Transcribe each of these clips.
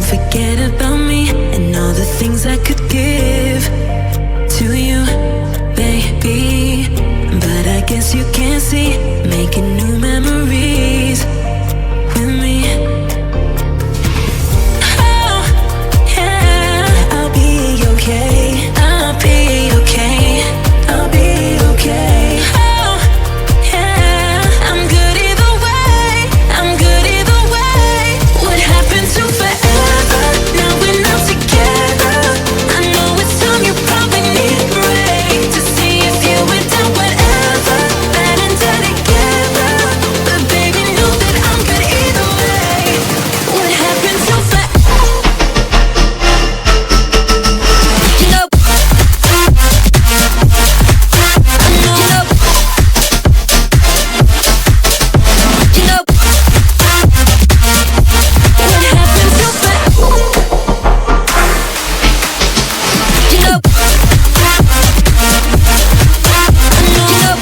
forget about me and all the things I could give to you, baby. But I guess you can't see, making new memories with me. Oh, yeah, I'll be okay. I'll be okay. I'll be okay. Oh, yeah, I'm good either way. I'm good either way. What happened to forever? Now we're not together. I know it's time, you probably need a break to see if you were done whatever. Bad and dead together, but baby, know that I'm good either way. What happened to forever? You know, I know, you know, you know. What happened to forever? You know, I know, you know,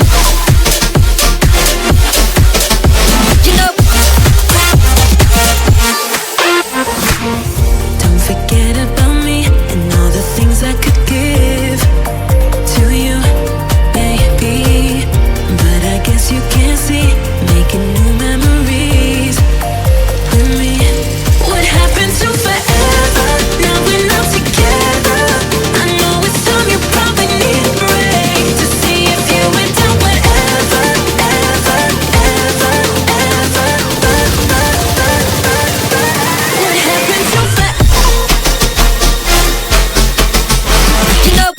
you know. Don't forget about me and all the things I could give to you, baby. But I guess you can't see, making new memories with me. What happened to forever? Now we're not together. I know it's time, you probably need a break to see if you went down whatever, ever, ever, ever. What happened to forever? You know,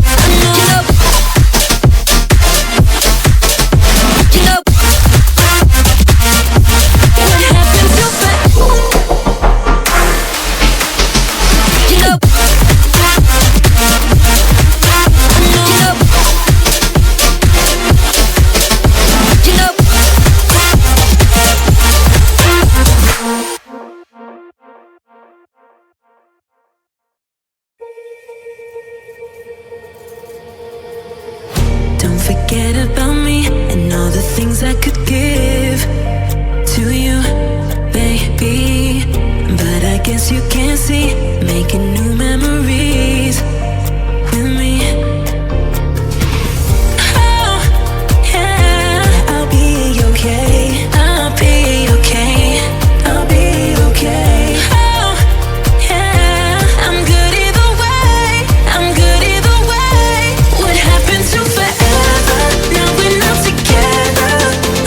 I know, you know, you know. What happened to forever? You know, I know, you know, you know. Don't forget about me and all the things I could give to you, baby. But I guess you can't see, making new memories with me. Oh, yeah, I'll be okay. I'll be okay. I'll be okay. Oh, yeah, I'm good either way. I'm good either way. What happened to forever? Now we're not together.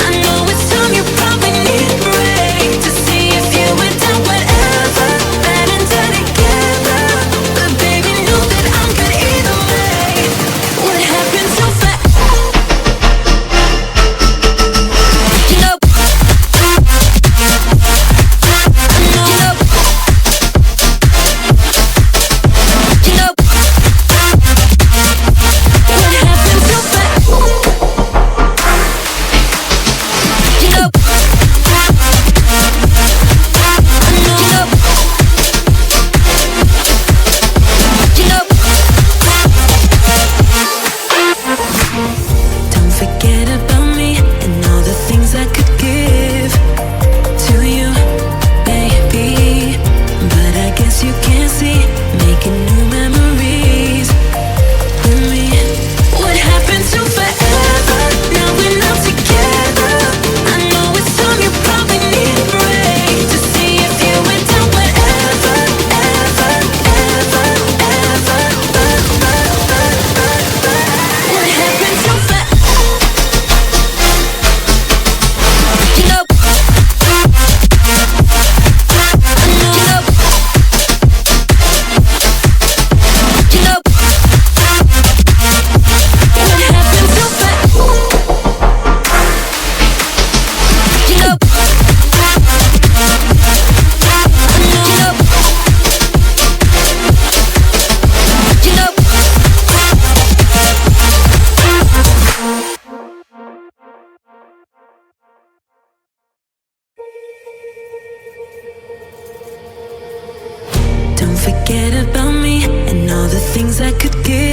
I know it's time, you probably need a break to see if you went down whatever. Bad and dead together, but baby, know that I'm good either way. What happened to forever? You know, I know, you know, you know. What happened to forever? You know, I know, you know, you know. Don't forget about me and all the things I could give to you, baby. But I guess you can't see, making new memories with me. What happened to forever? Now we're not together. I know it's time, you probably need a break to see if you went down whatever, ever, ever, ever. What happened to forever? You know, I know, you know, you know. What happened to forever? You know, I know, you know, you know. Don't forget about me and all the things I could give